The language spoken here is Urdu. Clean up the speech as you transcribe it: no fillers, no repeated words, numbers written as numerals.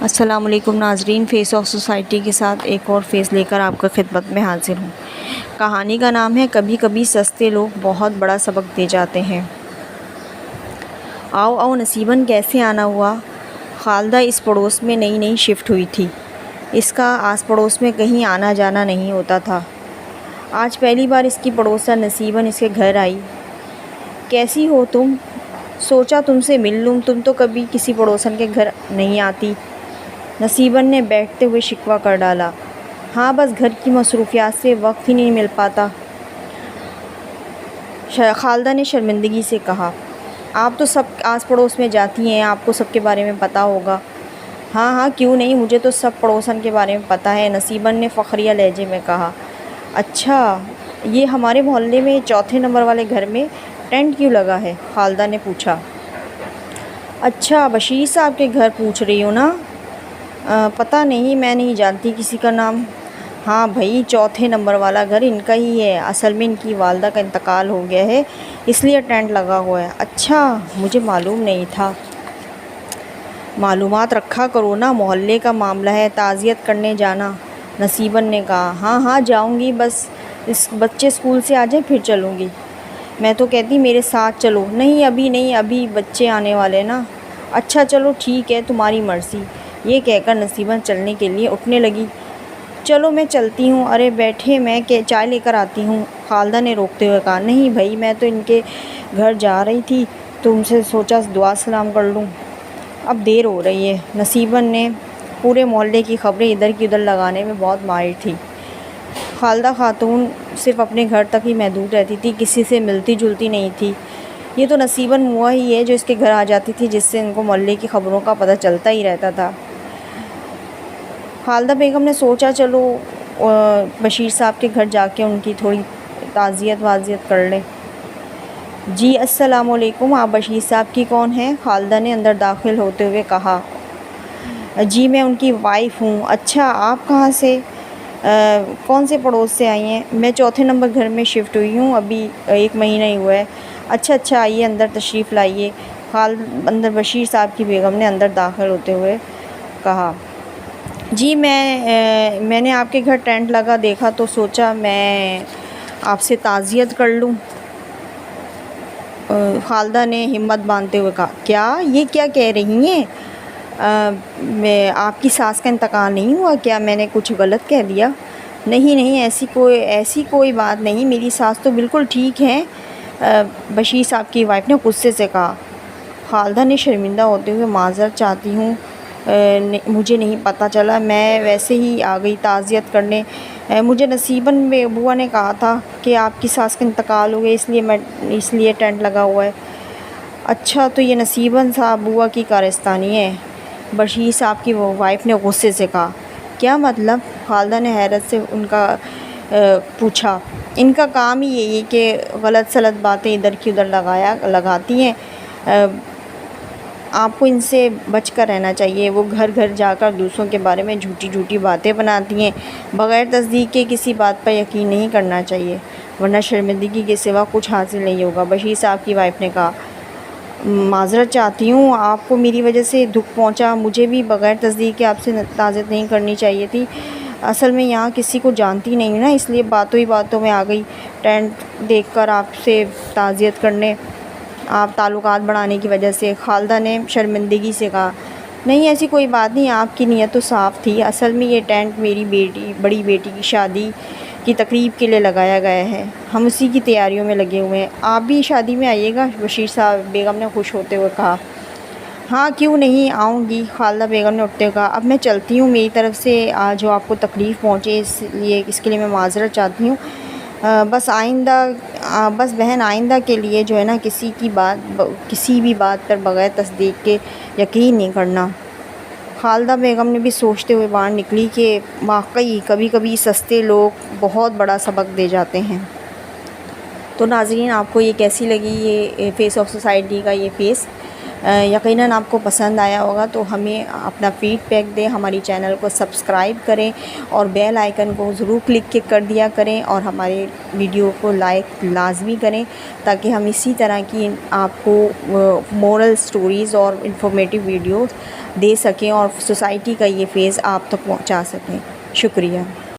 السلام علیکم ناظرین، فیس آف سوسائٹی کے ساتھ ایک اور فیس لے کر آپ کا خدمت میں حاضر ہوں۔ کہانی کا نام ہے کبھی کبھی سستے لوگ بہت بڑا سبق دے جاتے ہیں۔ آؤ نصیباً کیسے آنا ہوا؟ خالدہ اس پڑوس میں نئی شفٹ ہوئی تھی۔ اس کا آس پڑوس میں کہیں آنا جانا نہیں ہوتا تھا۔ آج پہلی بار اس کی پڑوسن نصیباً اس کے گھر آئی۔ کیسی ہو تم؟ سوچا تم سے مل لوں، تم تو کبھی کسی پڑوسن کے گھر نہیں آتی۔ نصیباً نے بیٹھتے ہوئے شکوہ کر ڈالا۔ ہاں بس گھر کی مصروفیات سے وقت ہی نہیں مل پاتا۔ خالدہ نے شرمندگی سے کہا۔ آپ تو سب آس پڑوس میں جاتی ہیں، آپ کو سب کے بارے میں پتہ ہوگا۔ ہاں کیوں نہیں، مجھے تو سب پڑوسن کے بارے میں پتہ ہے، نصیباً نے فخریہ لہجے میں کہا۔ اچھا، یہ ہمارے محلے میں چوتھے نمبر والے گھر میں ٹینٹ کیوں لگا ہے؟ خالدہ نے پوچھا۔ اچھا، بشیر صاحب کے گھر پوچھ رہی ہو نا؟ پتہ نہیں، میں نہیں جانتی کسی کا نام۔ ہاں بھائی، چوتھے نمبر والا گھر ان کا ہی ہے، اصل میں ان کی والدہ کا انتقال ہو گیا ہے، اس لیے ٹینٹ لگا ہوا ہے۔ اچھا، مجھے معلوم نہیں تھا۔ معلومات رکھا کرو نا، محلے کا معاملہ ہے، تعزیت کرنے جانا۔ نصیباً نے کہا۔ ہاں جاؤں گی، بس اس بچے اسکول سے آ جائیں پھر چلوں گی۔ میں تو کہتی میرے ساتھ چلو۔ نہیں ابھی بچے آنے والے نا۔ اچھا چلو ٹھیک ہے، تمہاری مرضی۔ یہ کہہ کر نصیباً چلنے کے لیے اٹھنے لگی۔ چلو میں چلتی ہوں، ارے بیٹھے، میں چائے لے کر آتی ہوں، خالدہ نے روکتے ہوئے کہا۔ نہیں بھائی، میں تو ان کے گھر جا رہی تھی، تم سے سوچا دعا سلام کر لوں، اب دیر ہو رہی ہے۔ نصیباً نے پورے محلے کی خبریں ادھر کی ادھر لگانے میں بہت ماہر تھی۔ خالدہ خاتون صرف اپنے گھر تک ہی محدود رہتی تھی، کسی سے ملتی جلتی نہیں تھی۔ یہ تو نصیباً ہوا ہی ہے جو اس کے گھر آ جاتی تھی، جس سے ان کو محلے کی خبروں کا پتہ چلتا ہی رہتا تھا۔ خالدہ بیگم نے سوچا چلو بشیر صاحب کے گھر جا کے ان کی تھوڑی تعزیت وازیت کر لیں۔ جی السلام علیکم، آپ بشیر صاحب کی کون ہیں؟ خالدہ نے اندر داخل ہوتے ہوئے کہا۔ جی میں ان کی وائف ہوں۔ اچھا، آپ کہاں سے، کون سے پڑوس سے آئی ہیں؟ میں چوتھے نمبر گھر میں شفٹ ہوئی ہوں، ابھی 1 مہینہ ہی ہوا ہے۔ اچھا آئیے اندر تشریف لائیے، اندر بشیر صاحب کی بیگم نے اندر داخل ہوتے ہوئے کہا۔ جی میں نے آپ کے گھر ٹینٹ لگا دیکھا تو سوچا میں آپ سے تعزیت کر لوں۔ خالدہ نے ہمت باندھتے ہوئے کہا۔ یہ کیا کہہ رہی ہیں؟ آپ کی ساس کا انتقال نہیں ہوا کیا؟ میں نے کچھ غلط کہہ دیا؟ نہیں ایسی کوئی بات نہیں، میری ساس تو بالکل ٹھیک ہیں، بشیر صاحب کی وائف نے غصے سے کہا۔ خالدہ نے شرمندہ ہوتے ہوئے معذرت چاہتی ہوں، مجھے نہیں پتہ چلا، میں ویسے ہی آ گئی تعزیت کرنے، مجھے نصیباً بوا نے کہا تھا کہ آپ کی ساس کا انتقال ہو گیا، اس لیے ٹینٹ لگا ہوا ہے۔ اچھا، تو یہ نصیباً صاحب بوا کی کارستانی ہے، بشیر صاحب کی وائف نے غصے سے کہا۔ کیا مطلب؟ خالدہ نے حیرت سے ان کا پوچھا۔ ان کا کام ہی یہی ہے کہ غلط سلط باتیں ادھر کی ادھر لگاتی ہیں، آپ کو ان سے بچ کر رہنا چاہیے۔ وہ گھر گھر جا کر دوسروں کے بارے میں جھوٹی باتیں بناتی ہیں، بغیر تصدیق کے کسی بات پر یقین نہیں کرنا چاہیے، ورنہ شرمندگی کے سوا کچھ حاصل نہیں ہوگا، بشیر صاحب کی وائف نے کہا۔ معذرت چاہتی ہوں، آپ کو میری وجہ سے دکھ پہنچا، مجھے بھی بغیر تصدیق کے آپ سے تعزیت نہیں کرنی چاہیے تھی، اصل میں یہاں کسی کو جانتی نہیں نا، اس لیے باتوں ہی باتوں میں آ گئی ٹینٹ دیکھ کر آپ سے تعزیت کرنے، آپ تعلقات بڑھانے کی وجہ سے۔ خالدہ نے شرمندگی سے کہا۔ نہیں ایسی کوئی بات نہیں، آپ کی نیت تو صاف تھی، اصل میں یہ ٹینٹ میری بڑی بیٹی کی شادی کی تقریب کے لیے لگایا گیا ہے، ہم اسی کی تیاریوں میں لگے ہوئے ہیں، آپ بھی شادی میں آئیے گا؟ بشیر صاحب بیگم نے خوش ہوتے ہوئے کہا۔ ہاں کیوں نہیں، آؤں گی، خالدہ بیگم نے اٹھتے ہوئے کہا۔ اب میں چلتی ہوں، میری طرف سے جو آپ کو تکلیف پہنچے اس کے لیے میں معذرت چاہتی ہوں، بس بہن آئندہ کے لیے جو ہے نا کسی بھی بات پر بغیر تصدیق کے یقین نہیں کرنا۔ خالدہ بیگم نے بھی سوچتے ہوئے باہر نکلی کہ واقعی کبھی کبھی سستے لوگ بہت بڑا سبق دے جاتے ہیں۔ تو ناظرین، آپ کو یہ کیسی لگی یہ فیس آف سوسائٹی کا یہ فیس؟ یقیناً آپ کو پسند آیا ہوگا، تو ہمیں اپنا فیڈ بیک دیں، ہماری چینل کو سبسکرائب کریں اور بیل آئیکن کو ضرور کلک کر دیا کریں، اور ہمارے ویڈیو کو لائک لازمی کریں تاکہ ہم اسی طرح کی آپ کو مورل سٹوریز اور انفارمیٹیو ویڈیوز دے سکیں اور سوسائٹی کا یہ فیز آپ تک پہنچا سکیں۔ شکریہ۔